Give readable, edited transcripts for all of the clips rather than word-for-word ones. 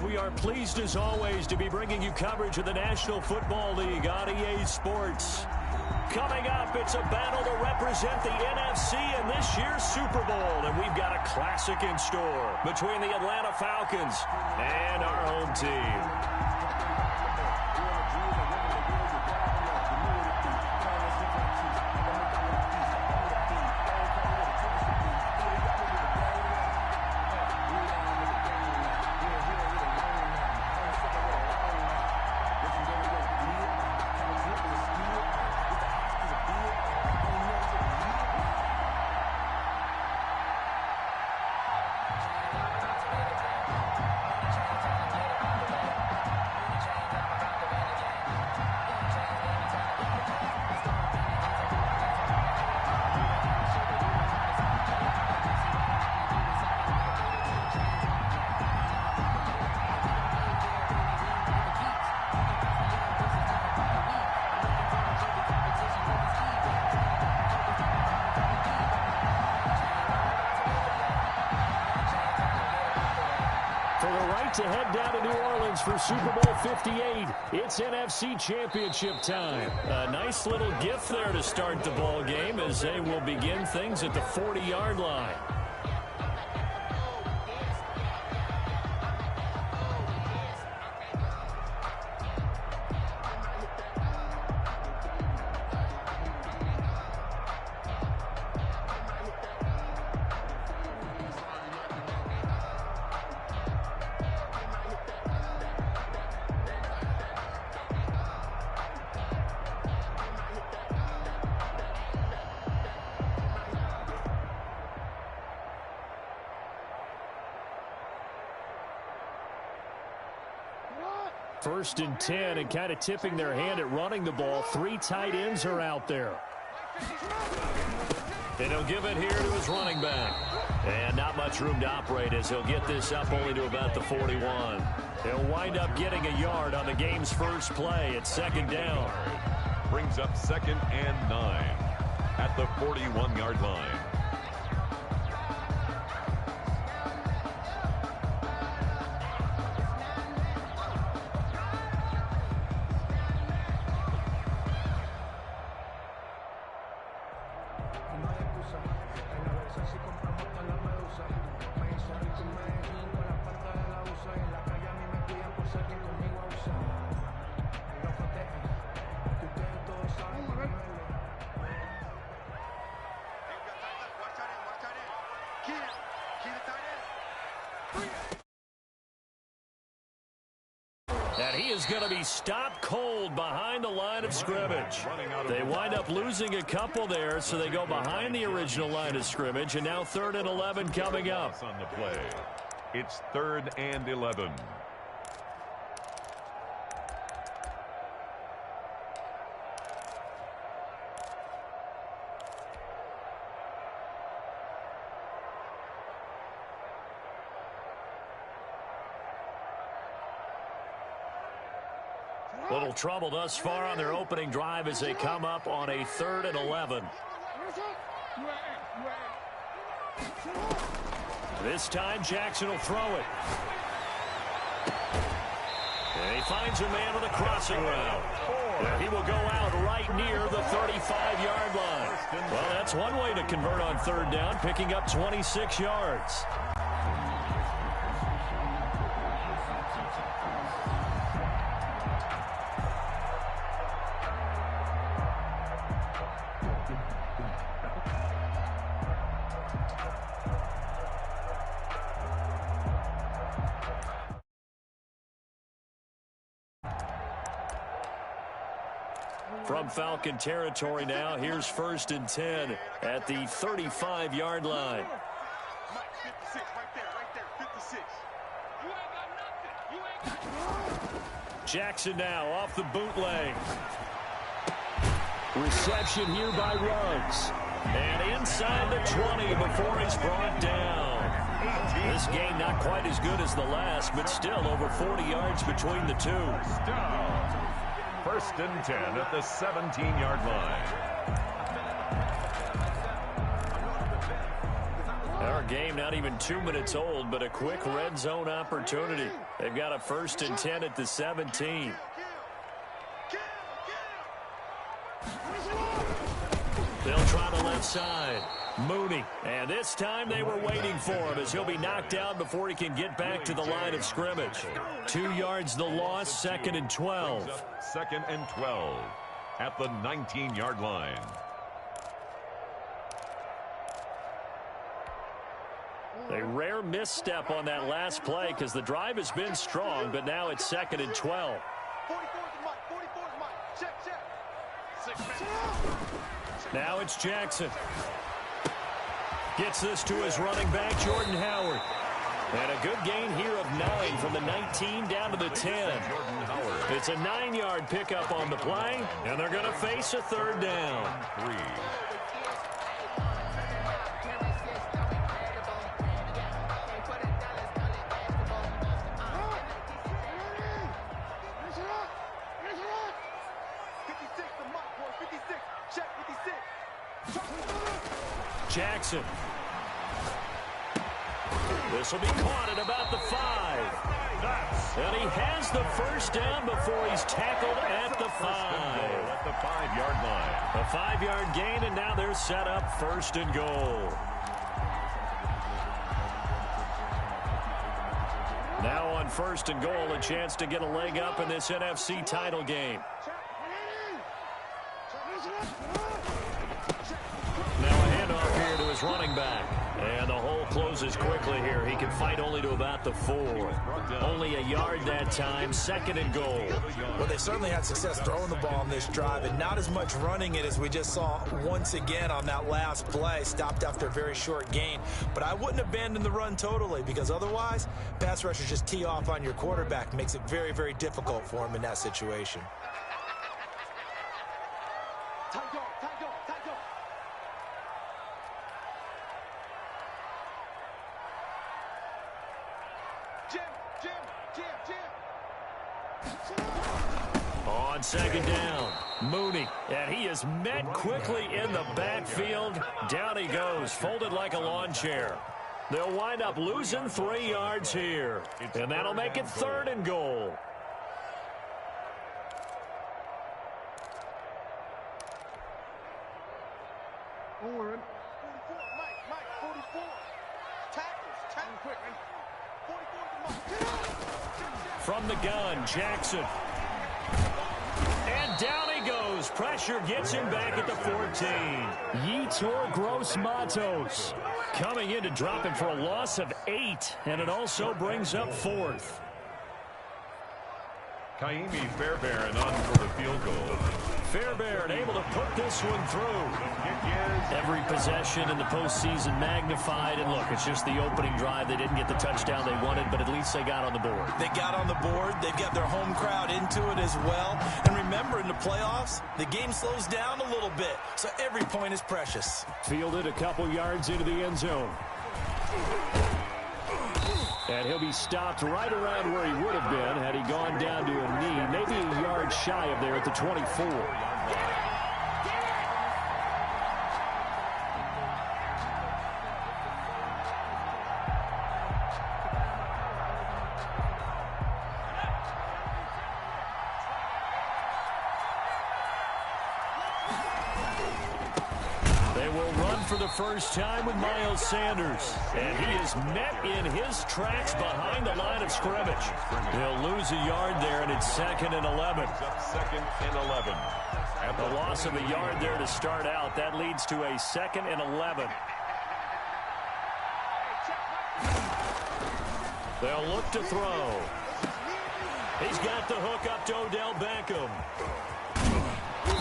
we are pleased as always to be bringing you coverage of the National Football League on EA Sports. Coming up, it's a battle to represent the NFC in this year's Super Bowl, and we've got a classic in store between the Atlanta Falcons and our home team. To head down to New Orleans for Super Bowl 58. It's NFC Championship time. A nice little gift there to start the ball game as they will begin things at the 40-yard line. First and 10, and kind of tipping their hand at running the ball. 3 tight ends are out there. And he'll give it here to his running back. And not much room to operate as he'll get this up only to about the 41. He'll wind up getting a yard on the game's first play at second down. Brings up 2nd and 9 at the 41-yard line. And he is going to be stopped cold behind the line of scrimmage. They wind up losing a couple there, so they go behind the original line of scrimmage, and now 3rd and 11 coming up. On the play. It's 3rd and 11. Little trouble thus far on their opening drive as they come up on a 3rd and 11. This time Jackson will throw it. And he finds a man on the crossing route. And he will go out right near the 35-yard line. Well, that's one way to convert on 3rd down, picking up 26 yards. From Falcon territory now, here's 1st and 10 at the 35-yard line. Jackson now off the bootleg. Reception here by Ruggs. And inside the 20 before he's brought down. This game not quite as good as the last, but still over 40 yards between the two. 1st and 10 at the 17-yard line. Our game, not even 2 minutes old, but a quick red zone opportunity. They've got a 1st and 10 at the 17. They'll try the left side. Mooney. And this time they were waiting for him as he'll be knocked down before he can get back to the line of scrimmage. 2 yards the loss, 2nd and 12. 2nd and 12 at the 19-yard line. A rare misstep on that last play because the drive has been strong, but now it's 2nd and 12. Now it's Jackson. Gets this to his running back, Jordan Howard. And a good gain here of 9 from the 19 down to the 10. It's a 9-yard pickup on the play, and they're going to face a 3rd down. 3. Jackson. This will be caught at about the 5. And he has the 1st down before he's tackled at the 5. At the 5-yard line. A 5-yard gain, and now they're set up 1st and goal. Now on 1st and goal, a chance to get a leg up in this NFC title game. Now a handoff here to his running back. And the hole closes quickly here. He can fight only to about the 4. Only a yard that time, 2nd and goal. Well, they certainly had success throwing the ball on this drive, and not as much running it as we just saw once again on that last play. Stopped after a very short gain. But I wouldn't abandon the run totally, because otherwise, pass rushers just tee off on your quarterback. Makes it very, very difficult for him in that situation. On 2nd down, Mooney, and he is met quickly in the backfield. Down he goes, folded like a lawn chair. They'll wind up losing 3 yards here, and that'll make it 3rd and goal. From the gun, Jackson. And down he goes. Pressure gets him back at the 14. Yetur Gross-Matos coming in to drop him for a loss of 8. And it also brings up 4th. Kaimi Fairbairn on for the field goal. Fairbairn able to put this one through. Every possession in the postseason magnified. And look, it's just the opening drive. They didn't get the touchdown they wanted, but at least they got on the board. They got on the board. They've got their home crowd into it as well. And remember, in the playoffs, the game slows down a little bit, so every point is precious. Fielded a couple yards into the end zone. And he'll be stopped right around where he would have been had he gone down to a knee, maybe a yard shy of there at the 24. For the first time with Miles Sanders. And he is met in his tracks behind the line of scrimmage. He'll lose a yard there, and it's 2nd and 11. 2nd and 11. At the loss of a yard there to start out, that leads to a 2nd and 11. They'll look to throw. He's got the hook up to Odell Beckham.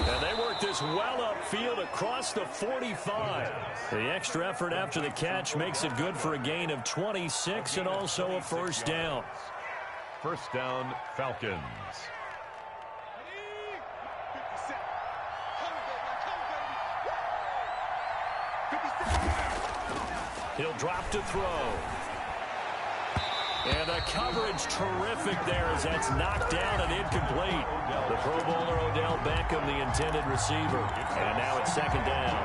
And they work this well upfield across the 45. The extra effort after the catch makes it good for a gain of 26 and also a 1st down. 1st down, Falcons. He'll drop to throw. And the coverage terrific there as that's knocked down and incomplete. The Pro Bowler Odell Beckham, the intended receiver. And now it's 2nd down.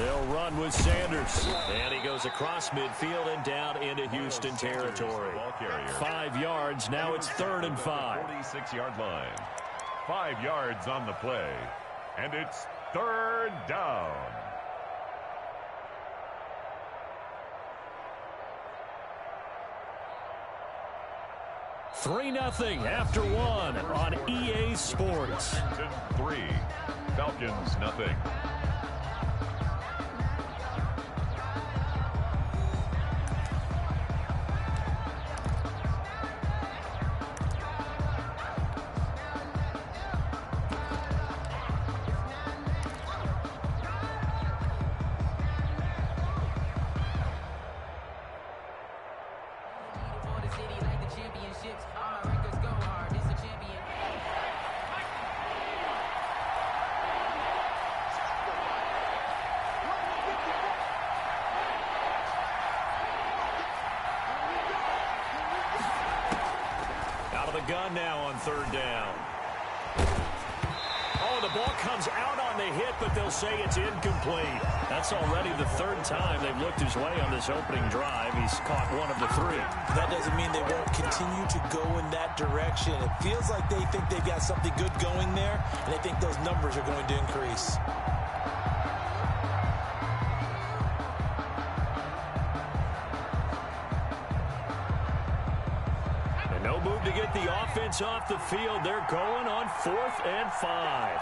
They'll run with Sanders. And he goes across midfield and down into Houston territory. 5 yards. Now it's 3rd and 5. 46-yard line. 5 yards on the play. And it's 3rd down. Three 0 after 1 on EA Sports. 3. Falcons 0. Gun now on 3rd down. Oh, the ball comes out on the hit, but they'll say it's incomplete. That's already the 3rd time they've looked his way on this opening drive. He's caught 1 of the 3. That doesn't mean they won't continue to go in that direction. It feels like they think they've got something good going there, and they think those numbers are going to increase. Move to get the offense off the field. They're going on 4th and 5.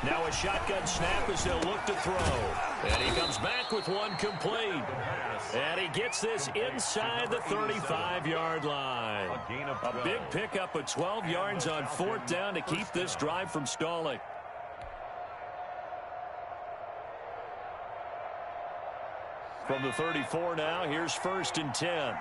Now a shotgun snap as they'll look to throw. And he comes back with 1 complete. And he gets this inside the 35-yard line. A big pickup of 12 yards on 4th down to keep this drive from stalling. From the 34 now, here's 1st and 10.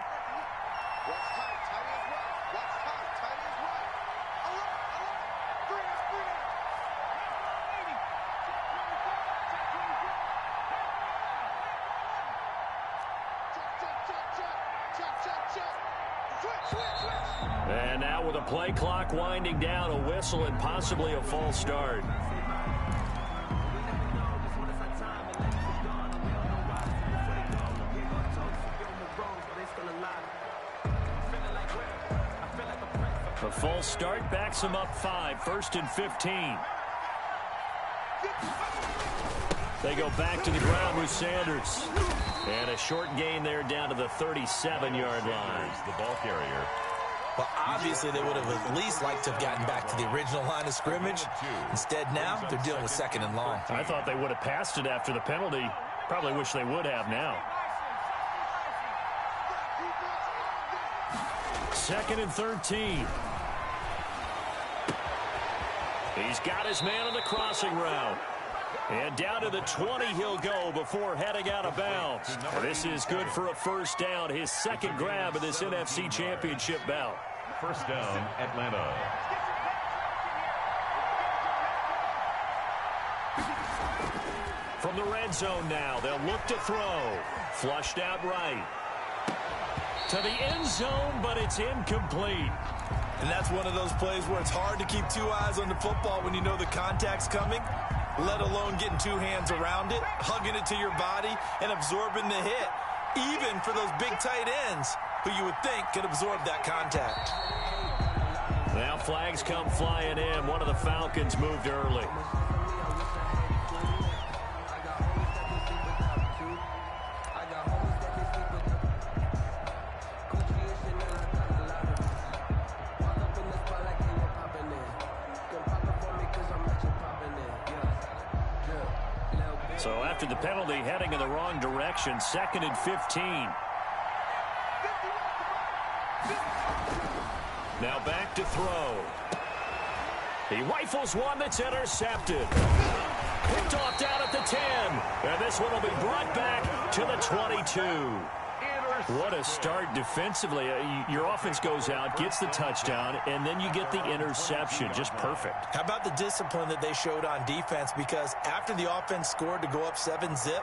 And now with a play clock winding down, a whistle and possibly a false start. A false start backs him up 5, 1st and 15. They go back to the ground with Sanders. And a short gain there down to the 37-yard line. The ball carrier. Well, obviously they would have at least liked to have gotten back to the original line of scrimmage. Instead now, they're dealing with 2nd and long. I thought they would have passed it after the penalty. Probably wish they would have now. 2nd and 13. He's got his man on the crossing route. And down to the 20 he'll go before heading out of bounds. And this is good for a 1st down, his 2nd grab of this NFC Championship bout. 1st down, Atlanta. From the red zone now, they'll look to throw. Flushed out right. To the end zone, but it's incomplete. And that's one of those plays where it's hard to keep 2 eyes on the football when you know the contact's coming, let alone getting 2 hands around it, hugging it to your body, and absorbing the hit, even for those big tight ends who you would think could absorb that contact. Now flags come flying in. One of the Falcons moved early. So after the penalty, heading in the wrong direction, 2nd and 15. Now back to throw. He rifles one that's intercepted. Picked off down at the 10. And this one will be brought back to the 22. What a start defensively. Your offense goes out, gets the touchdown, and then you get the interception. Just perfect. How about the discipline that they showed on defense? Because after the offense scored to go up 7-zip,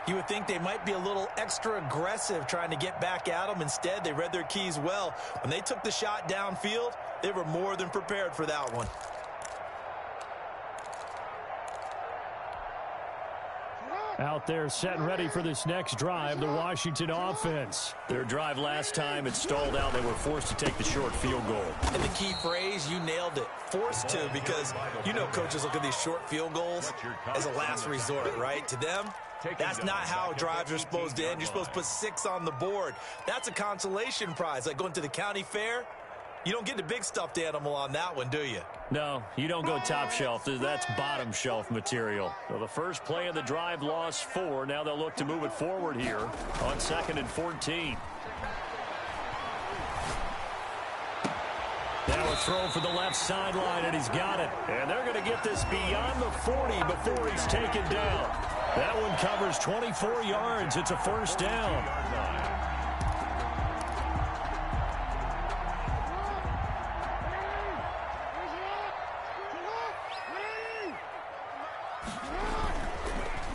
you would think they might be a little extra aggressive trying to get back at them. Instead, they read their keys well. When they took the shot downfield, they were more than prepared for that one. Out there set and ready for this next drive, the Washington offense. Their drive last time, it stalled out. They were forced to take the short field goal. And the key phrase, you nailed it. Forced to, because you know coaches look at these short field goals as a last resort, right? To them, that's not how drives are supposed to end. You're supposed to put 6 on the board. That's a consolation prize, like going to the county fair. You don't get the big stuffed animal on that one, do you? No, you don't go top shelf. That's bottom shelf material. So the first play of the drive lost 4. Now they'll look to move it forward here on 2nd and 14. Now a throw for the left sideline, and he's got it. And they're going to get this beyond the 40 before he's taken down. That one covers 24 yards. It's a first down.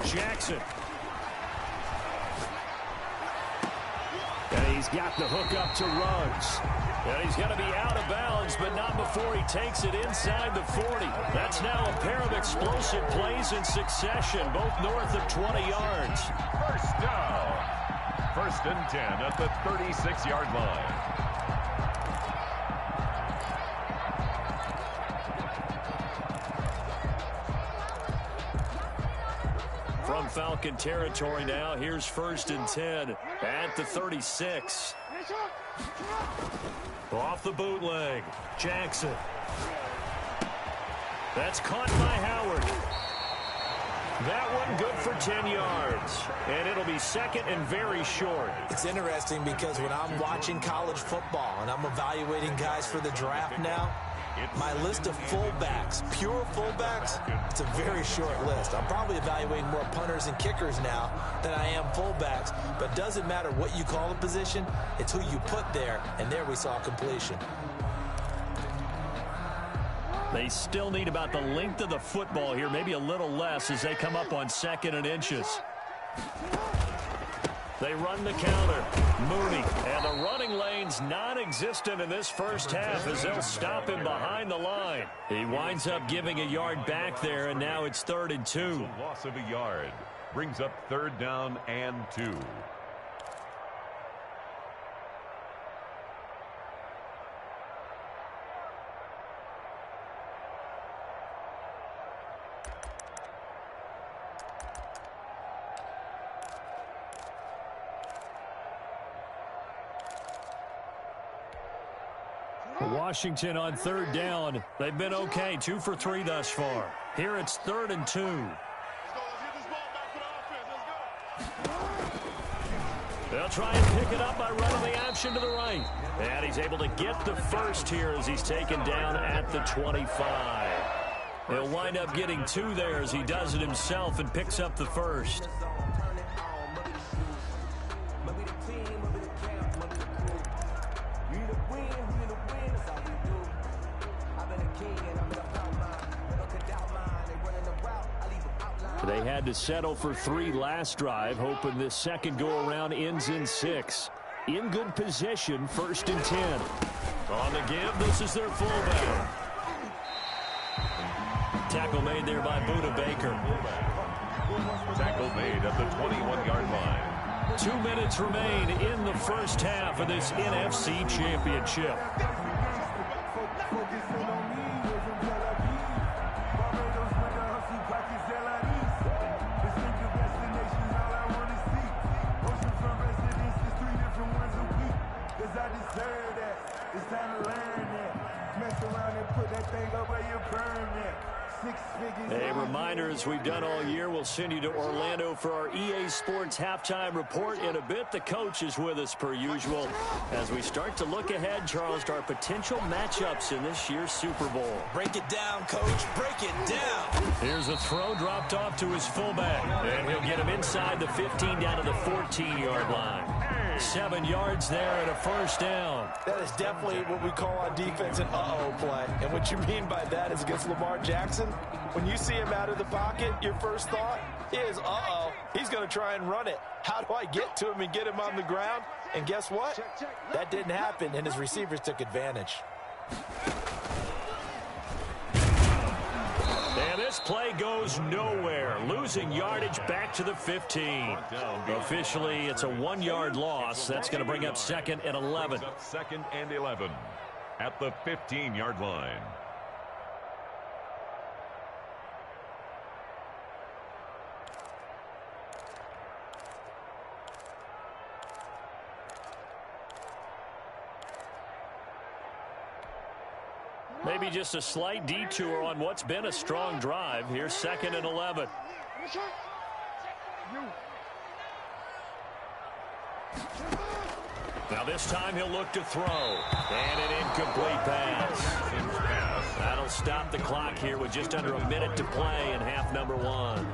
Jackson. And he's got the hook up to Ruggs. And he's going to be out of bounds, but not before he takes it inside the 40. That's now a pair of explosive plays in succession, both north of 20 yards. First down. 1st and 10 at the 36-yard line. From Falcon territory now, here's 1st and 10 at the 36. Off the bootleg, Jackson. That's caught by Howard. That one good for 10 yards. And it'll be 2nd and very short. It's interesting because when I'm watching college football and I'm evaluating guys for the draft now, my list of fullbacks, pure fullbacks, it's a very short list. I'm probably evaluating more punters and kickers now than I am fullbacks. But it doesn't matter what you call the position, it's who you put there. And there we saw completion. They still need about the length of the football here, maybe a little less as they come up on 2nd and inches. They run the counter. Mooney. And the running lane's non-existent in this first half as they'll stop him behind the line. He winds up giving a yard back there, and now it's 3rd and 2. So loss of a yard brings up 3rd down and 2. Washington on 3rd down. They've been okay, 2 for 3 thus far. Here it's 3rd and 2. They'll try and pick it up by running the option to the right. And he's able to get the first here as he's taken down at the 25. He'll wind up getting 2 there as he does it himself and picks up the first. They had to settle for 3 last drive, hoping this second go-around ends in 6. In good position, 1st and 10. On the give, this is their fullback. Tackle made there by Buda Baker. Tackle made at the 21-yard line. 2 minutes remain in the first half of this NFC Championship. A reminder, as we've done all year, we'll send you to Orlando for our EA Sports halftime report. In a bit, the coach is with us per usual as we start to look ahead, Charles, to our potential matchups in this year's Super Bowl. Break it down, coach. Break it down. Here's a throw dropped off to his fullback. And he'll get him inside the 15 down to the 14-yard line. 7 yards there and a first down. That is definitely what we call on defense an uh-oh play. And what you mean by that is against Lamar Jackson, when you see him out of the pocket, your first thought is, uh-oh, he's going to try and run it. How do I get to him and get him on the ground? And guess what? That didn't happen, and his receivers took advantage. And this play goes nowhere. Losing yardage back to the 15. Officially, it's a 1-yard loss. That's going to bring up 2nd and 11. Second and 11 at the 15-yard line. Maybe just a slight detour on what's been a strong drive. Here's 2nd and 11. Now this time he'll look to throw. And an incomplete pass. That'll stop the clock here with just under a minute to play in half number 1.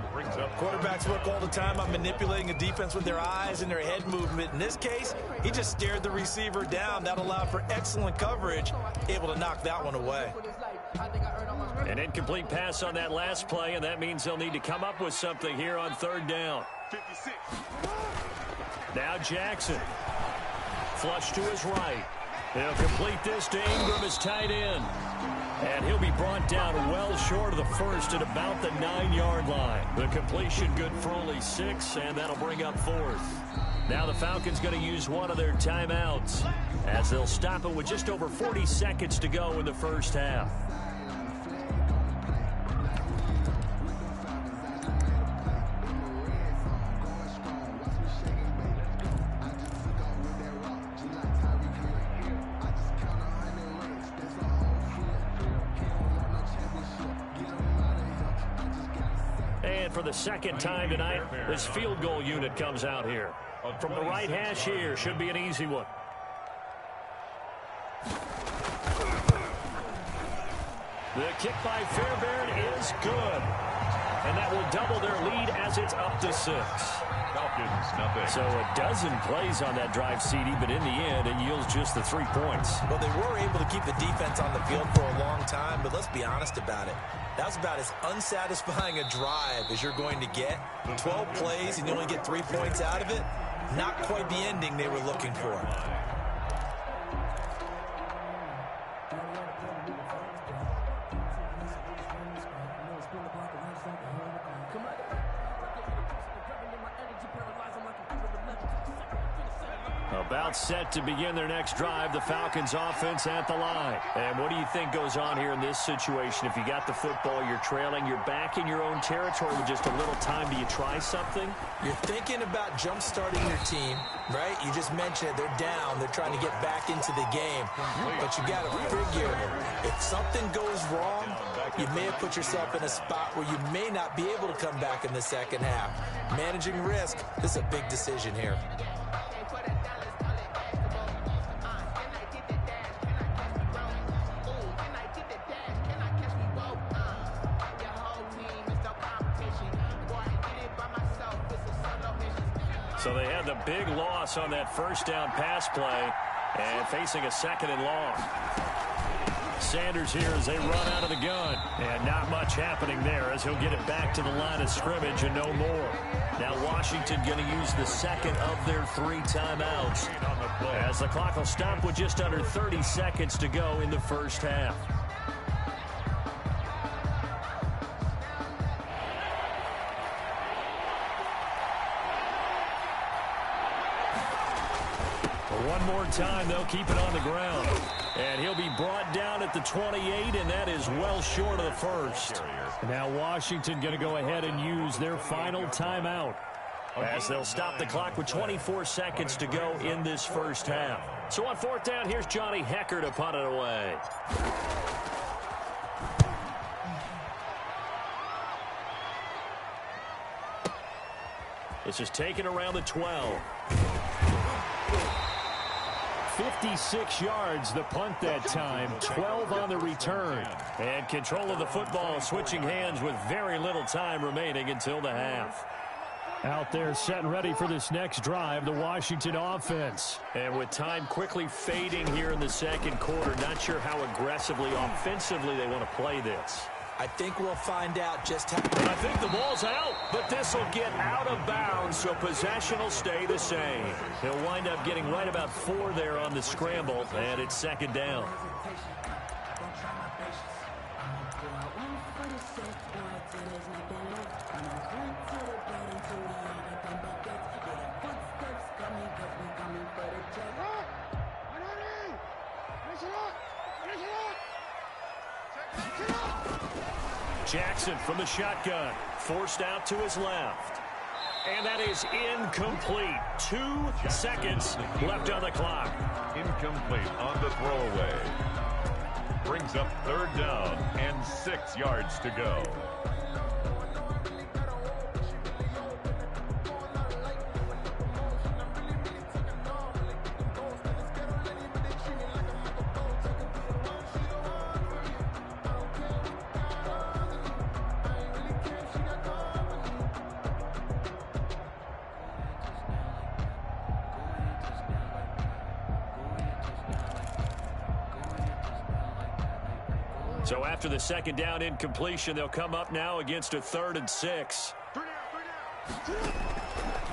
Quarterbacks work all the time on manipulating a defense with their eyes and their head movement. In this case, he just stared the receiver down. That allowed for excellent coverage, able to knock that one away. An incomplete pass on that last play, and that means they'll need to come up with something here on 3rd down. 56. Now Jackson. Flush to his right. He'll complete this to Ingram, his tight end. And he'll be brought down well short of the first at about the 9-yard line. The completion good for only 6, and that'll bring up 4th. Now the Falcons going to use one of their timeouts as they'll stop it with just over 40 seconds to go in the first half. For the second time tonight, this field goal unit comes out here. From the right hash here, should be an easy one. The kick by Fairbairn is good. And that will double their lead as it's up to 6. Falcons, nothing. So a dozen plays on that drive, CD, but in the end, it yields just the 3 points. Well, they were able to keep the defense on the field for a long time, but let's be honest about it. That was about as unsatisfying a drive as you're going to get. 12 plays and you only get 3 points out of it. Not quite the ending they were looking for. About set to begin their next drive, the Falcons offense at the line. And what do you think goes on here in this situation? If you got the football, you're trailing, you're back in your own territory with just a little time. Do you try something? You're thinking about jump-starting your team, right? You just mentioned it. They're down. They're trying to get back into the game. But you got to figure, if something goes wrong, you may have put yourself in a spot where you may not be able to come back in the second half. Managing risk, this is a big decision here. So they had the big loss on that first down pass play and facing a 2nd and long. Sanders here as they run out of the gun. And not much happening there as he'll get it back to the line of scrimmage and no more. Now Washington going to use the 2nd of their 3 timeouts as the clock will stop with just under 30 seconds to go in the first half. One more time, they'll keep it on the ground. And he'll be brought down at the 28, and that is well short of the first. Now Washington going to go ahead and use their final timeout as they'll stop the clock with 24 seconds to go in this first half. So on 4th down, here's Johnny Hecker to punt it away. This is taken around the 12. 56 yards the punt that time, 12 on the return. And control of the football switching hands with very little time remaining until the half. Out there set and ready for this next drive, the Washington offense. And with time quickly fading here in the second quarter, not sure how aggressively, offensively they want to play this. I think we'll find out just how. And I think the ball's out, but this will get out of bounds, so possession will stay the same. He'll wind up getting right about 4 there on the scramble, and it's 2nd down. Jackson from the shotgun. Forced out to his left. And that is incomplete. 2 seconds left on the clock. Incomplete on the throwaway. Brings up 3rd down and 6 yards to go. So after the 2nd down incompletion, they'll come up now against a 3rd and 6.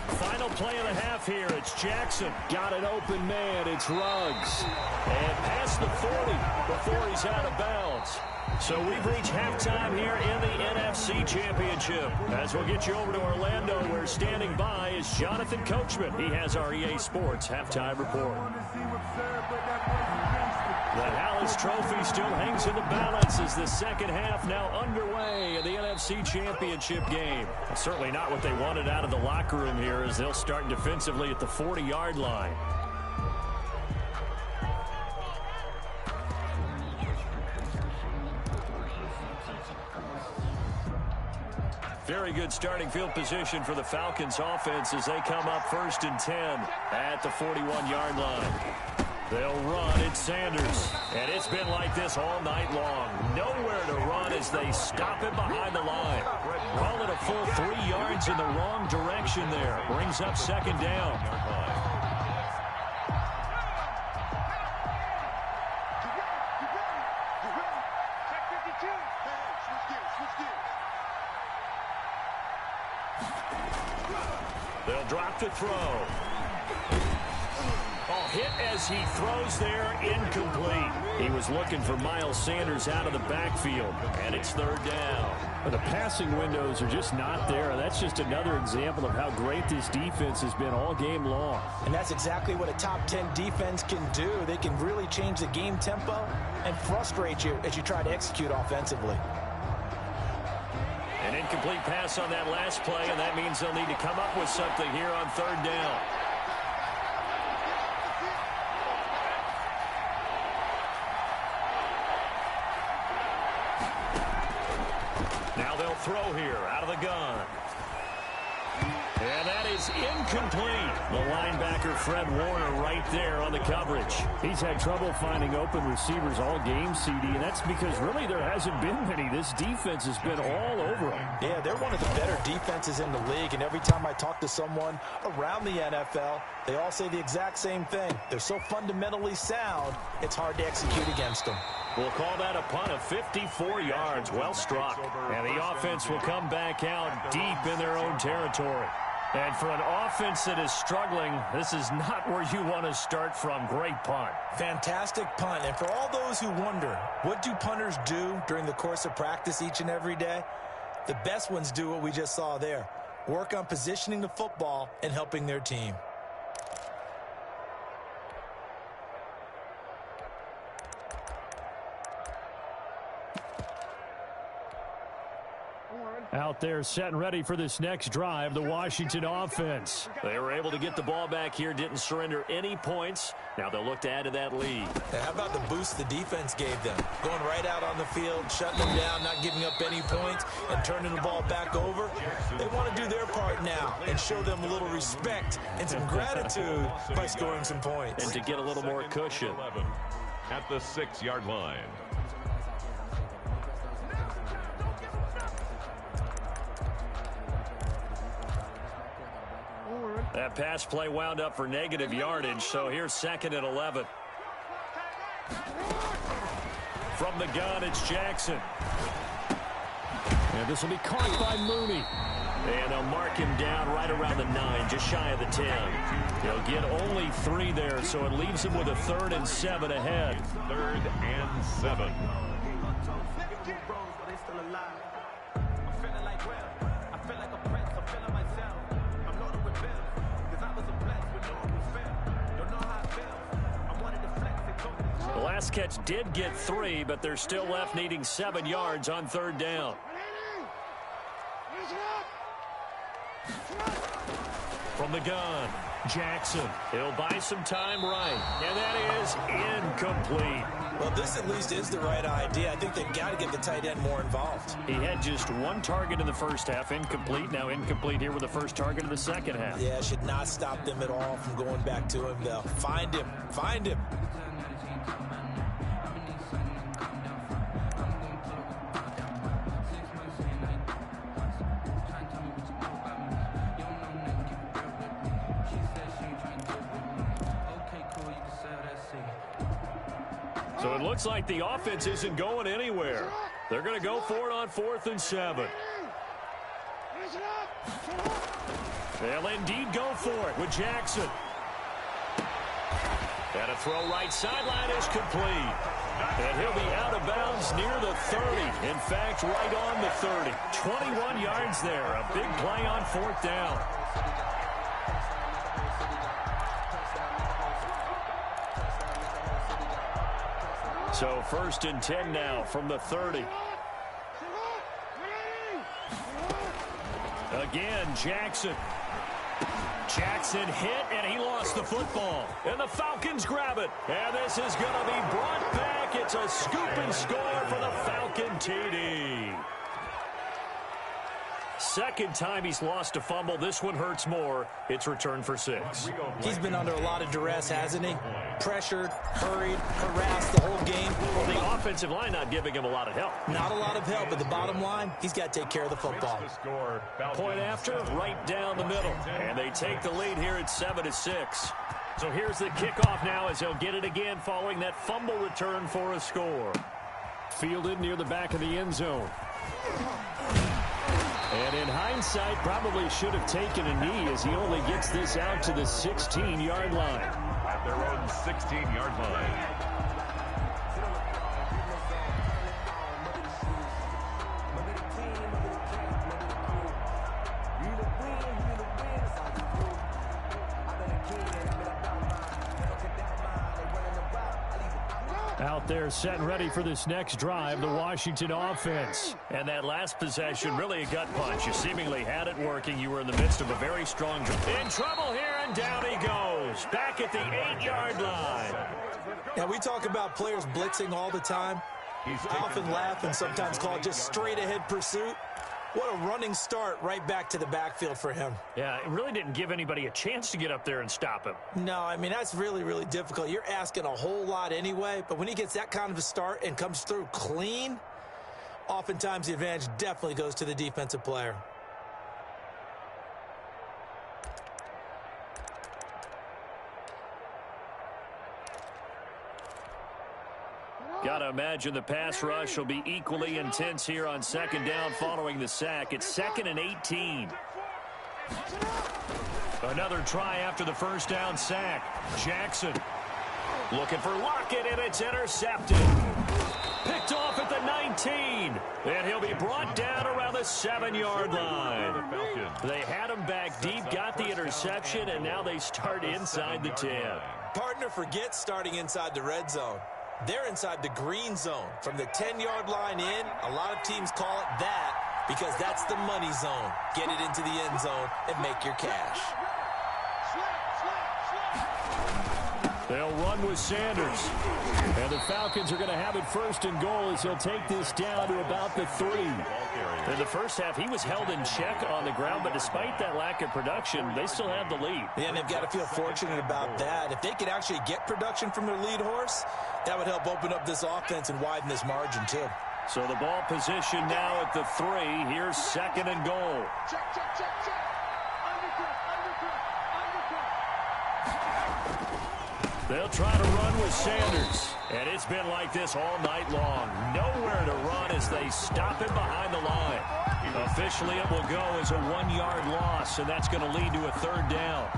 Final play of the half here. It's Jackson. Got an open man. It's Ruggs. And past the 40 before he's out of bounds. So we've reached halftime here in the NFC Championship. As we'll get you over to Orlando, where standing by is Jonathan Coachman. He has our EA Sports halftime report. The Hallis Trophy still hangs in the balance as the 2nd half now underway in the NFC Championship game. Certainly not what they wanted out of the locker room here, as they'll start defensively at the 40-yard line. Very good starting field position for the Falcons offense as they come up 1st and 10 at the 41-yard line. They'll run. It's Sanders. And it's been like this all night long. Nowhere to run as they stop him behind the line. Call it a full 3 yards in the wrong direction there. Brings up 2nd down. They'll drop to throw. Hit as he throws there, incomplete. He was looking for Miles Sanders out of the backfield, and it's 3rd down. The passing windows are just not there. That's just another example of how great this defense has been all game long. And that's exactly what a top 10 defense can do. They can really change the game tempo and frustrate you as you try to execute offensively. An incomplete pass on that last play, and that means they'll need to come up with something here on 3rd down. Now they'll throw here out of the gun. And that is incomplete. The linebacker, Fred Warner, right there on the coverage. He's had trouble finding open receivers all game, CD, and that's because really there hasn't been many. This defense has been all over them. Yeah, they're one of the better defenses in the league, and every time I talk to someone around the NFL, they all say the exact same thing. They're so fundamentally sound, it's hard to execute against them. We'll call that a punt of 54 yards. Well struck. And the offense will come back out deep in their own territory. And for an offense that is struggling, this is not where you want to start from. Great punt. Fantastic punt. And for all those who wonder, what do punters do during the course of practice each and every day? The best ones do what we just saw there. Work on positioning the football and helping their team. Out there set and ready for this next drive, the Washington offense. They were able to get the ball back here, didn't surrender any points. Now they'll look to add to that lead. Now, how about the boost the defense gave them? Going right out on the field, shutting them down, not giving up any points, and turning the ball back over. They want to do their part now and show them a little respect and some gratitude by scoring some points. And to get a little more cushion. At the 6-yard line. That pass play wound up for negative yardage, so here's 2nd and 11. From the gun, it's Jackson. And this will be caught by Mooney. And they'll mark him down right around the 9, just shy of the 10. He'll get only 3 there, so it leaves him with a 3rd and 7 ahead. 3rd and 7. The last catch did get 3, but they're still left needing 7 yards on 3rd down. From the gun, Jackson. He'll buy some time right. And that is incomplete. Well, this at least is the right idea. I think they've got to get the tight end more involved. He had just one target in the first half, incomplete. Now incomplete here with the first target in the second half. Yeah, should not stop them at all from going back to him, though. Find him. Find him. So it looks like the offense isn't going anywhere. They're going to go for it on 4th and 7. They'll indeed go for it with Jackson. And a throw right sideline is complete. And he'll be out of bounds near the 30. In fact, right on the 30. 21 yards there. A big play on 4th down. So 1st and 10 now from the 30. Again, Jackson. Jackson hit, and he lost the football. And the Falcons grab it. And this is going to be brought back. It's a scoop and score for the Falcon TD. Second time he's lost a fumble. This one hurts more. It's returned for 6. He's been under a lot of duress, hasn't he? Pressured, hurried, harassed the whole game. Well, the offensive line not giving him a lot of help. Not a lot of help, but the bottom line, he's got to take care of the football. Point after, right down the middle. And they take the lead here at 7-6. So here's the kickoff now as he'll get it again following that fumble return for a score. Fielded near the back of the end zone. And in hindsight, probably should have taken a knee as he only gets this out to the 16-yard line. At their own 16-yard line. Out there set and ready for this next drive, the Washington offense. And that last possession, really a gut punch. You seemingly had it working. You were in the midst of a very strong drive. In trouble here, and down he goes. Back at the 8-yard line. Now, we talk about players blitzing all the time. I often laugh and sometimes call it just straight-ahead pursuit. What a running start right back to the backfield for him. Yeah, it really didn't give anybody a chance to get up there and stop him. No, I mean, that's really, really difficult. You're asking a whole lot anyway, but when he gets that kind of a start and comes through clean, oftentimes the advantage definitely goes to the defensive player. Got to imagine the pass rush will be equally intense here on 2nd down following the sack. It's 2nd and 18. Another try after the first down sack. Jackson looking for Lockett, and it's intercepted. Picked off at the 19. And he'll be brought down around the 7-yard line. They had him back deep, got the interception, and now they start inside the 10. Partner forgets starting inside the red zone. They're inside the green zone. From the 10-yard line in, a lot of teams call it that because that's the money zone. Get it into the end zone and make your cash. They'll run with Sanders. And the Falcons are going to have it 1st and goal as he'll take this down to about the 3. In the first half, he was held in check on the ground, but despite that lack of production, they still have the lead. Yeah, and they've got to feel fortunate about that. If they could actually get production from their lead horse, that would help open up this offense and widen this margin, too. So the ball position now at the 3. Here's 2nd and goal. They'll try to run with Sanders. And it's been like this all night long. Nowhere to run as they stop him behind the line. Officially, it will go as a 1-yard loss, and that's going to lead to a 3rd down.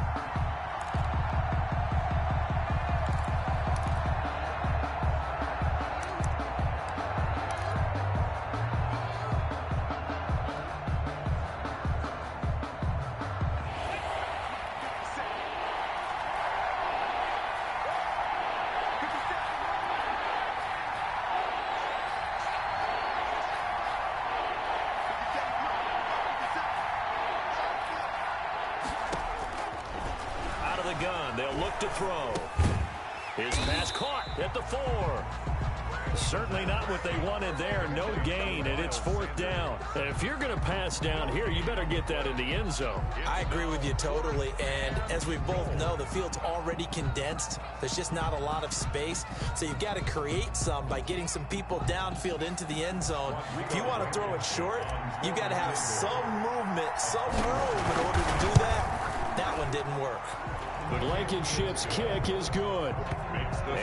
throw. His pass caught at the 4. Certainly not what they wanted there. No gain, and it's 4th down. If you're going to pass down here, you better get that in the end zone. I agree with you totally, and as we both know, the field's already condensed. There's just not a lot of space, so you've got to create some by getting some people downfield into the end zone. If you want to throw it short, you've got to have some movement, some room in order to do that. That one didn't work. But Blankenship's kick is good.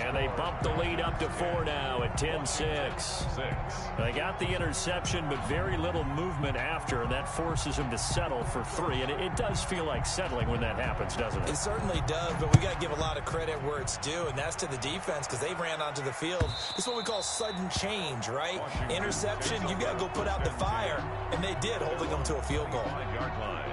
And they bump the lead up to 4 now at 10-6. They got the interception, but very little movement after, and that forces them to settle for 3. And it does feel like settling when that happens, doesn't it? It certainly does, but we got to give a lot of credit where it's due, and that's to the defense because they ran onto the field. This is what we call sudden change, right? Interception, you've got to go put out the fire, and they did, holding them to a field goal. 5-yard line.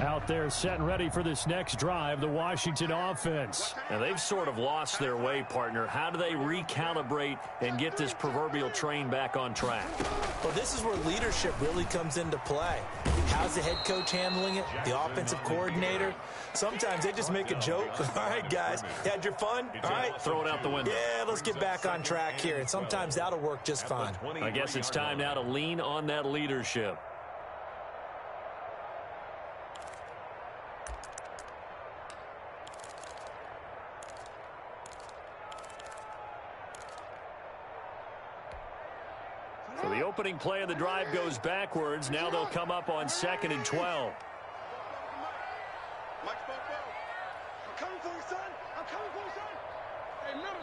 Out there set and ready for this next drive, the Washington offense. Now, they've sort of lost their way, partner. How do they recalibrate and get this proverbial train back on track? Well, this is where leadership really comes into play. How's the head coach handling it? The offensive coordinator? Sometimes they just make a joke. All right, guys, had your fun? All right. Throw it out the window. Yeah, let's get back on track here. And sometimes that'll work just fine. I guess it's time now to lean on that leadership. So the opening play of the drive goes backwards. Now they'll come up on 2nd and 12. I'm coming for you, son. I'm coming for you, son. Hey, middle.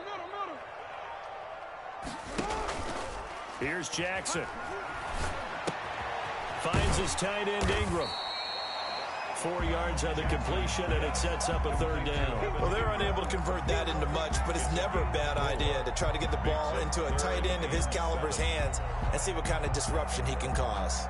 Here's Jackson. Finds his tight end Ingram. 4 yards on the completion, and it sets up a 3rd down. Well, they're unable to convert that into much, but it's never a bad idea to try to get the ball into a tight end of his caliber's hands and see what kind of disruption he can cause.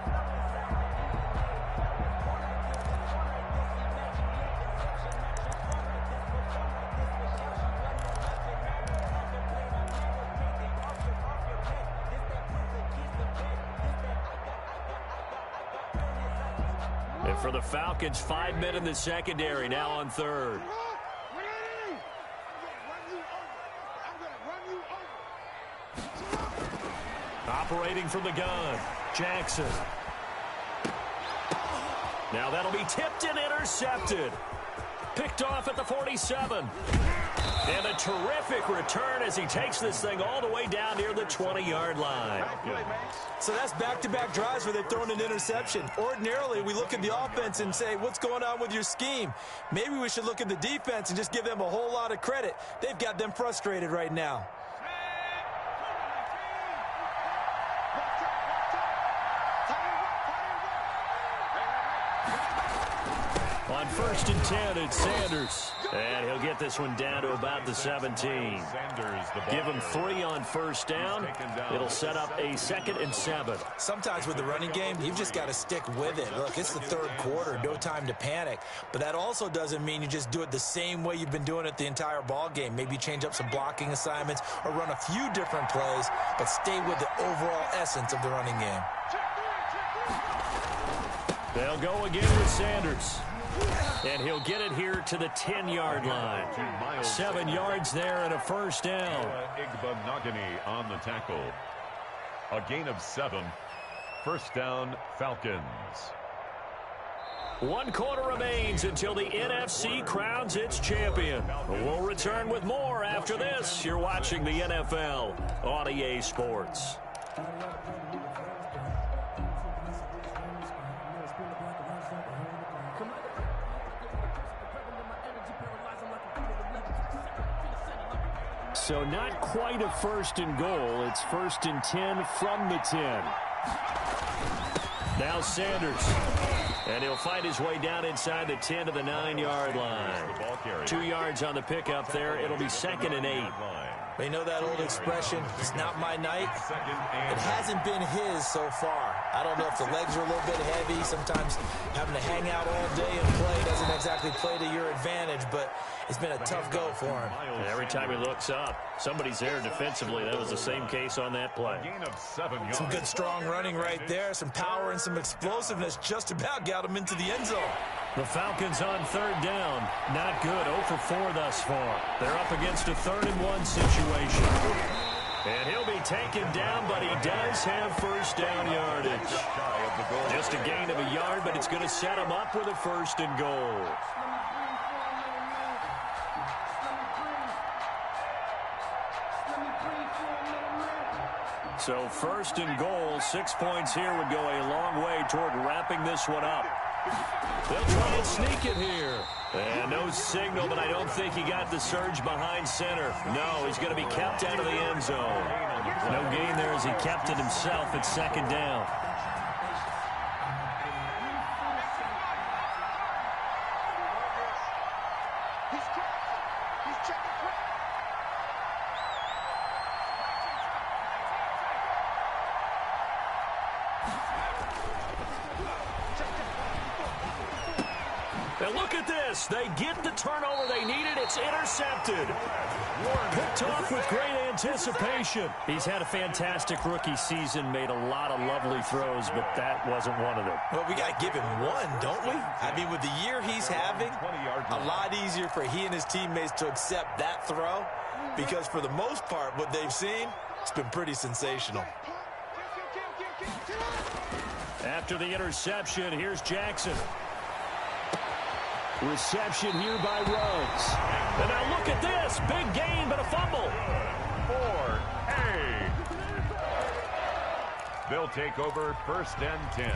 And for the Falcons, 5 men in the secondary, now on 3rd. Operating from the gun, Jackson. Now that'll be tipped and intercepted. Picked off at the 47. And a terrific return as he takes this thing all the way down near the 20-yard line. So that's back-to-back drives where they've thrown an interception. Ordinarily, we look at the offense and say, what's going on with your scheme? Maybe we should look at the defense and just give them a whole lot of credit. They've got them frustrated right now. On 1st and 10, it's Sanders. And he'll get this one down to about the 17. Give him 3 on 1st down. It'll set up a 2nd and 7. Sometimes with the running game, you've just got to stick with it. Look, it's the 3rd quarter, no time to panic. But that also doesn't mean you just do it the same way you've been doing it the entire ball game. Maybe change up some blocking assignments or run a few different plays, but stay with the overall essence of the running game. They'll go again with Sanders. And he'll get it here to the 10-yard line. 7 yards there and a 1st down. Igbenogany on the tackle. A gain of 7. 1st down, Falcons. 1 quarter remains until the NFC crowns its champion. We'll return with more after this. You're watching the NFL on EA Sports. So not quite a 1st and goal. It's 1st and 10 from the 10. Now Sanders. And he'll fight his way down inside the 10 to the 9-yard line. 2 yards on the pickup there. It'll be 2nd and 8. You know that old expression, it's not my night? It hasn't been his so far. I don't know if the legs are a little bit heavy. Sometimes having to hang out all day and play doesn't exactly play to your advantage, but it's been a tough go for him. And every time he looks up, somebody's there defensively. That was the same case on that play. Gain of 7 yards. Some good strong running right there. Some power and some explosiveness just about got him into the end zone. The Falcons on third down. Not good. 0 for 4 thus far. They're up against a 3rd-and-1 situation. And he'll be taken down, but he does have first down yardage. Just a gain of a yard, but it's going to set him up with a 1st and goal. So 1st and goal, 6 points here would go a long way toward wrapping this one up. They'll try and sneak it here. And no signal, but I don't think he got the surge behind center. No, he's going to be kept out of the end zone. No gain there as he kept it himself at 2nd down. And look at this. They get the turnover they needed. It's intercepted. Picked off with great anticipation. He's had a fantastic rookie season, made a lot of lovely throws, but that wasn't one of them. Well, we got to give him one, don't we? I mean, with the year he's having, a lot easier for he and his teammates to accept that throw because for the most part, what they've seen, it's been pretty sensational. After the interception, here's Jackson. Reception here by Rhodes. And now look at this. Big gain, but a fumble. 4A. They'll take over 1st and 10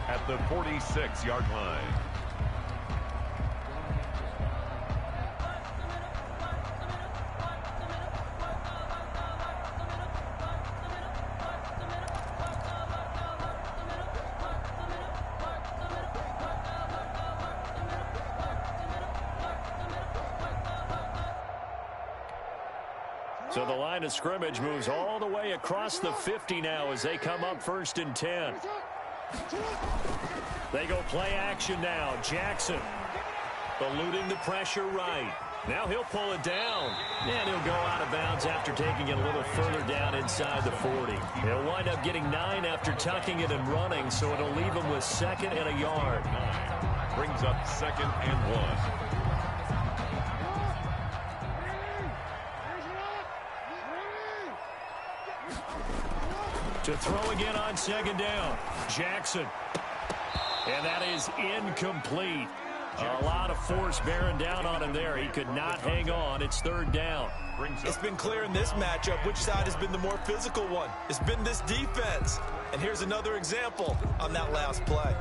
at the 46-yard line. So the line of scrimmage moves all the way across the 50 now as they come up 1st and 10. They go play action now. Jackson eluding the pressure right. Now he'll pull it down. And he'll go out of bounds after taking it a little further down inside the 40. He'll wind up getting 9 after tucking it and running, so it'll leave him with 2nd and a yard. 9 brings up 2nd and 1. To throw again on 2nd down. Jackson. And that is incomplete. A lot of force bearing down on him there. He could not hang on. It's 3rd down. It's been clear in this matchup which side has been the more physical one. It's been this defense. And here's another example on that last play.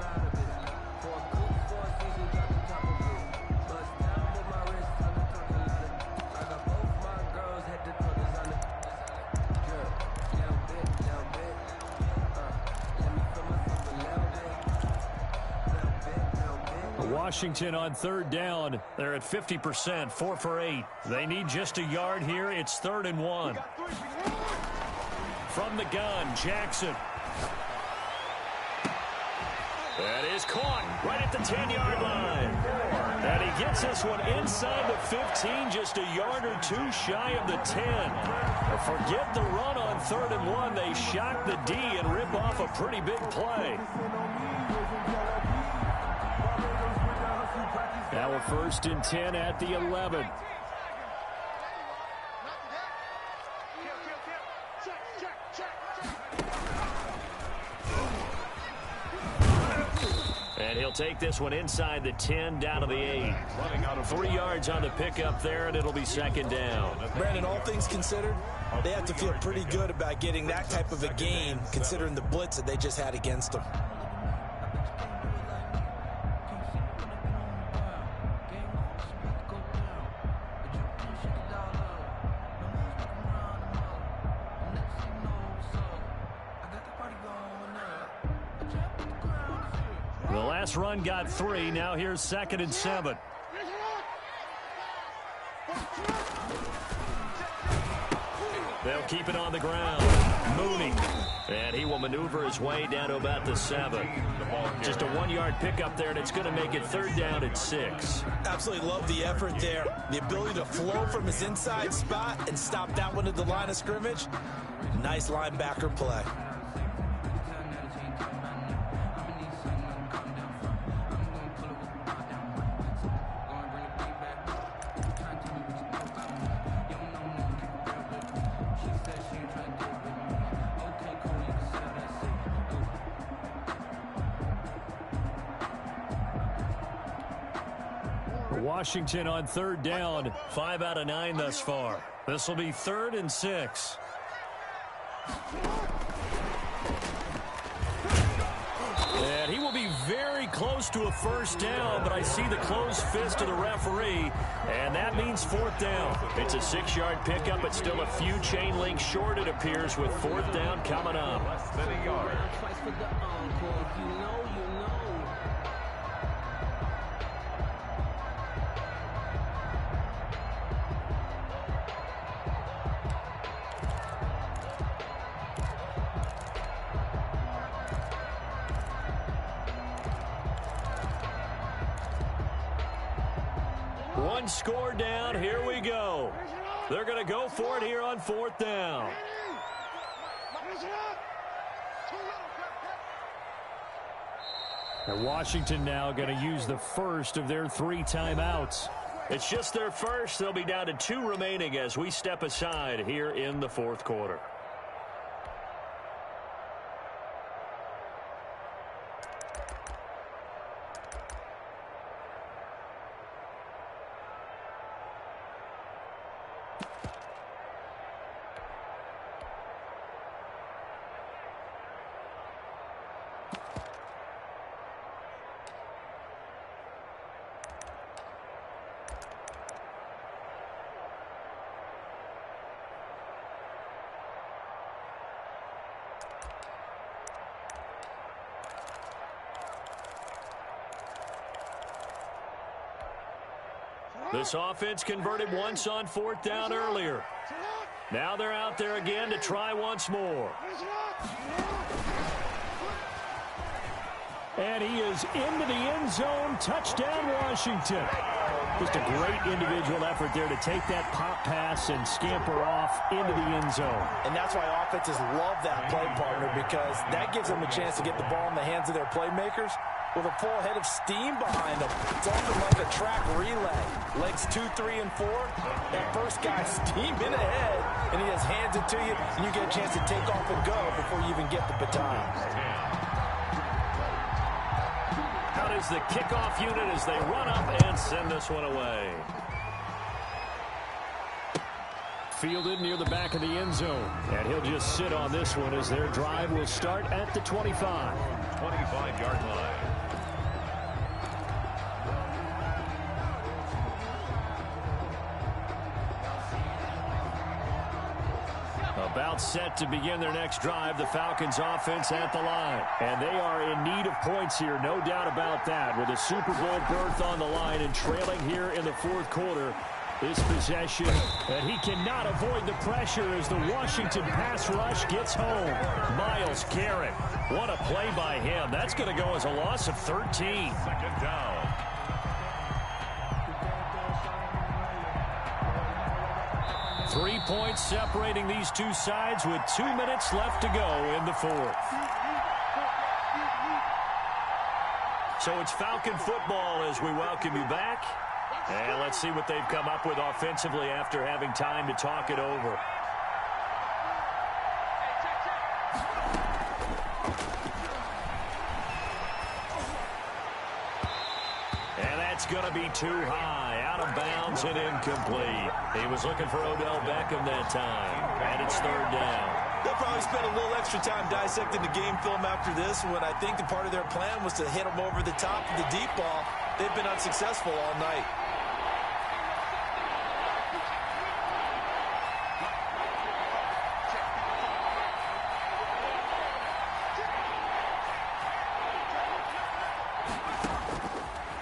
Washington on 3rd down. They're at 50%, 4 for 8. They need just a yard here. It's 3rd and 1. From the gun, Jackson. That is caught right at the 10-yard line. And he gets this one inside the 15, just a yard or 2 shy of the 10. Forget the run on 3rd and 1. They shock the D and rip off a pretty big play. Now a 1st and 10 at the 11. And he'll take this one inside the 10 down to the 8. 3 yards on the pickup there, and it'll be 2nd down. Brandon, all things considered, they have to feel pretty good about getting that type of a gain considering the blitz that they just had against them. The last run got 3. Now here's 2nd and 7. They'll keep it on the ground. Mooney. And he will maneuver his way down to about the 7. Just a 1-yard pickup there, and it's going to make it 3rd down and 6. Absolutely love the effort there. The ability to flow from his inside spot and stop that one at the line of scrimmage. Nice linebacker play. Washington on 3rd down, 5 out of 9 thus far. This will be 3rd and 6. And he will be very close to a 1st down, but I see the closed fist of the referee, and that means 4th down. It's a 6-yard pickup, but still a few chain links short, it appears, with 4th down coming up. Less than a yard. One score down. Here we go. They're going to go for it here on 4th down. And Washington now going to use the first of their 3 timeouts. It's just their first. They'll be down to 2 remaining as we step aside here in the 4th quarter. This offense converted once on 4th down earlier. Now they're out there again to try once more. And he is into the end zone. Touchdown, Washington. Just a great individual effort there to take that pop pass and scamper off into the end zone. And that's why offenses love that play partner, because that gives them a chance to get the ball in the hands of their playmakers with a full head of steam behind them. It's often like a track relay. Legs 2, 3, and 4. That first guy steaming ahead, and he just hands it to you, and you get a chance to take off and go before you even get the baton. Out is the kickoff unit as they run up and send this one away. Fielded near the back of the end zone. And he'll just sit on this one as their drive will start at the 25. 25-yard line. About set to begin their next drive, the Falcons offense at the line. And they are in need of points here, no doubt about that. With a Super Bowl berth on the line and trailing here in the 4th quarter, this possession, and he cannot avoid the pressure as the Washington pass rush gets home. Myles Garrett, what a play by him. That's going to go as a loss of 13. 2nd down. Three points separating these two sides with 2 minutes left to go in the 4th. So it's Falcon football as we welcome you back. And let's see what they've come up with offensively after having time to talk it over. And that's going to be too high. Out of bounds and incomplete. He was looking for Odell Beckham that time. And it's 3rd down. They'll probably spend a little extra time dissecting the game film after this, when I think the part of their plan was to hit them over the top of the deep ball. They've been unsuccessful all night.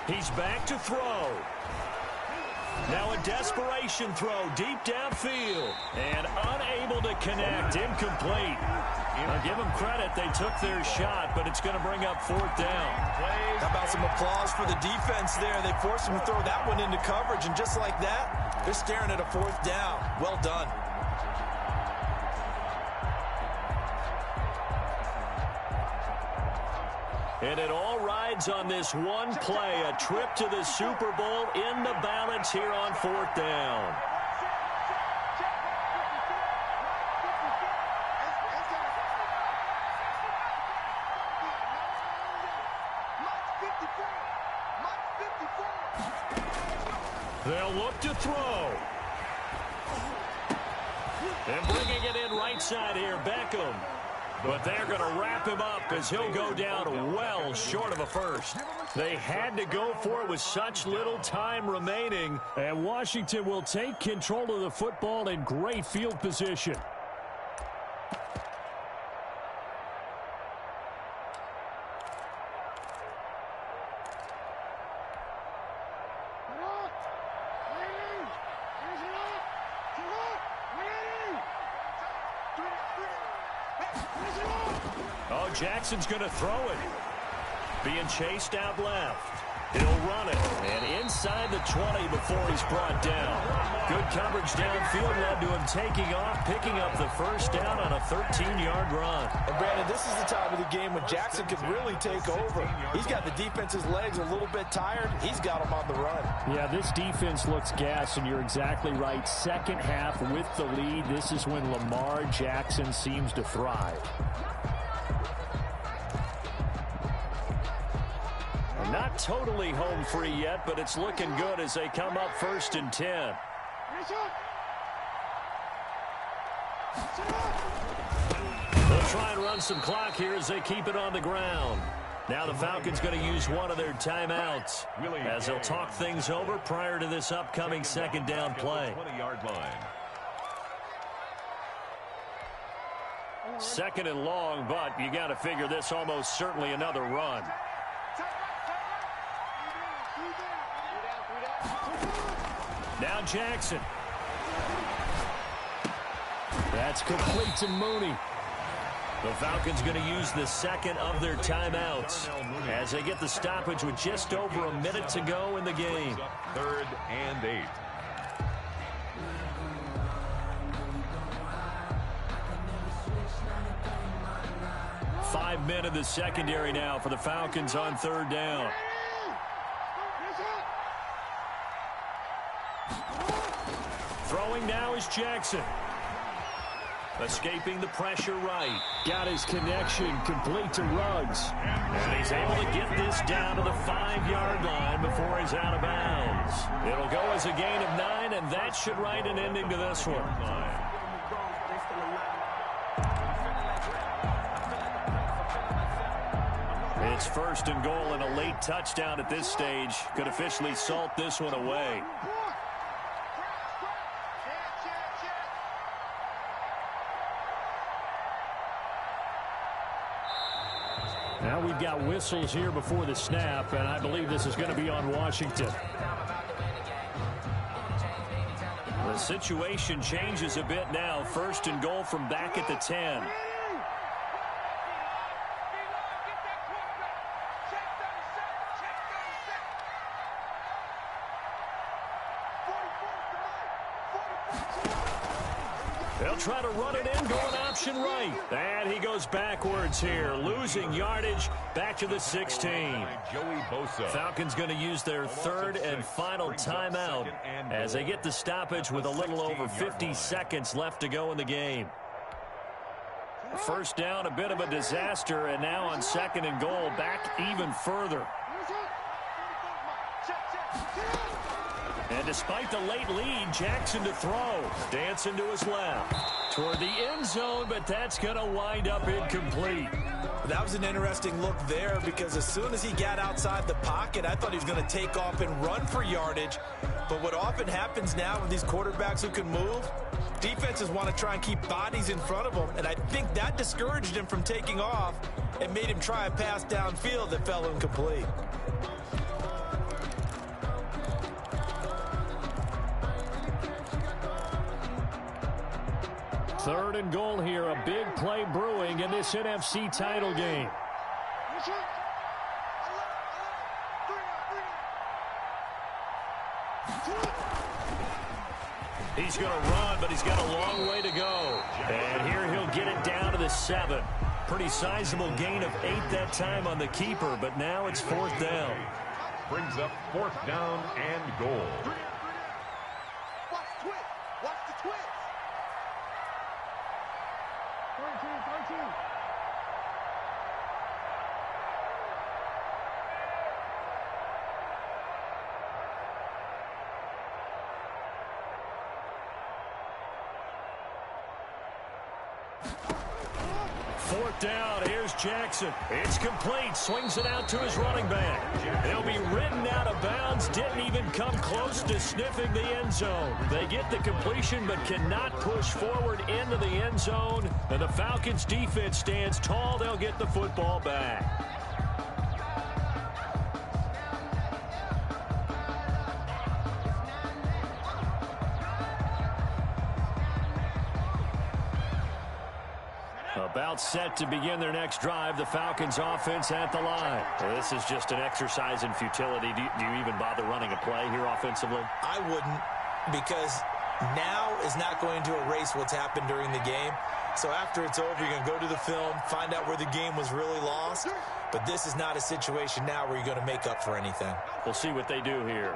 He's back to throw. Now a desperation throw deep downfield. And unable to connect. Incomplete. I'll give them credit. They took their shot, but it's going to bring up 4th down. How about some applause for the defense there? They forced him to throw that one into coverage, and just like that, they're staring at a 4th down. Well done. And it all rides on this one play, a trip to the Super Bowl in the balance here on 4th down. They'll look to throw. And bringing it in right side here, Beckham. But they're going to wrap him up as he'll go down well short of a first. They had to go for it with such little time remaining. And Washington will take control of the football in great field position. Oh, Jackson's going to throw it. Being chased out left. He'll run it. And inside the 20 before he's brought down. Good coverage downfield led to him taking off, picking up the first down on a 13-yard run. And Brandon, this is the time of the game when Jackson could really take over. He's got the defense's legs a little bit tired. He's got them on the run. Yeah, this defense looks gassed, and you're exactly right. Second half with the lead, this is when Lamar Jackson seems to thrive. Not totally home free yet, but it's looking good as they come up 1st and 10. They'll try and run some clock here as they keep it on the ground. Now the Falcons going to use one of their timeouts as they'll talk things over prior to this upcoming second down play. 20-yard line. 2nd and long, but you got to figure this almost certainly another run. Now Jackson. That's complete to Mooney. The Falcons going to use the second of their timeouts as they get the stoppage with just over a minute to go in the game. 3rd and 8. Five men in the secondary now for the Falcons on 3rd down. Throwing now is Jackson. Escaping the pressure right. Got his connection complete to Ruggs. And he's able to get this down to the 5-yard line before he's out of bounds. It'll go as a gain of 9, and that should write an ending to this one. It's 1st and goal, and a late touchdown at this stage could officially salt this one away. Now we've got whistles here before the snap, and I believe this is going to be on Washington. The situation changes a bit now. 1st and goal from back at the 10. They'll try to run it in, going option right. And he goes backwards here, losing yardage back to the 16. Falcons going to use their 3rd and final timeout as they get the stoppage with a little over 50 seconds left to go in the game. 1st down, a bit of a disaster, and now on 2nd and goal, back even further. And despite the late lead, Jackson to throw. Dancing to his left. Toward the end zone, but that's going to wind up incomplete. That was an interesting look there because as soon as he got outside the pocket, I thought he was going to take off and run for yardage. But what often happens now with these quarterbacks who can move, defenses want to try and keep bodies in front of them. And I think that discouraged him from taking off and made him try a pass downfield that fell incomplete. Third and goal here. A big play brewing in this NFC title game. He's going to run, but he's got a long way to go. And here he'll get it down to the 7. Pretty sizable gain of 8 that time on the keeper, but now it's 4th down. Brings up 4th down and goal. Watch the twist. Watch the twist. 13. Fourth down, here's Jackson. It's complete, swings it out to his running back. They'll be ridden out of bounds, didn't even come close to sniffing the end zone. They get the completion but cannot push forward into the end zone. And the Falcons defense stands tall, they'll get the football back. About set to begin their next drive. The Falcons offense at the line. Well, this is just an exercise in futility. Do you even bother running a play here offensively? I wouldn't, because now is not going to erase what's happened during the game. So after it's over, you're going to go to the film, find out where the game was really lost. But this is not a situation now where you're going to make up for anything. We'll see what they do here.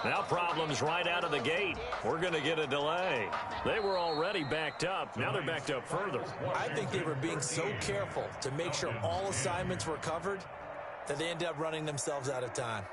Now problems right out of the gate. We're going to get a delay. They were already backed up. Now they're backed up further. I think they were being so careful to make sure all assignments were covered that they ended up running themselves out of time.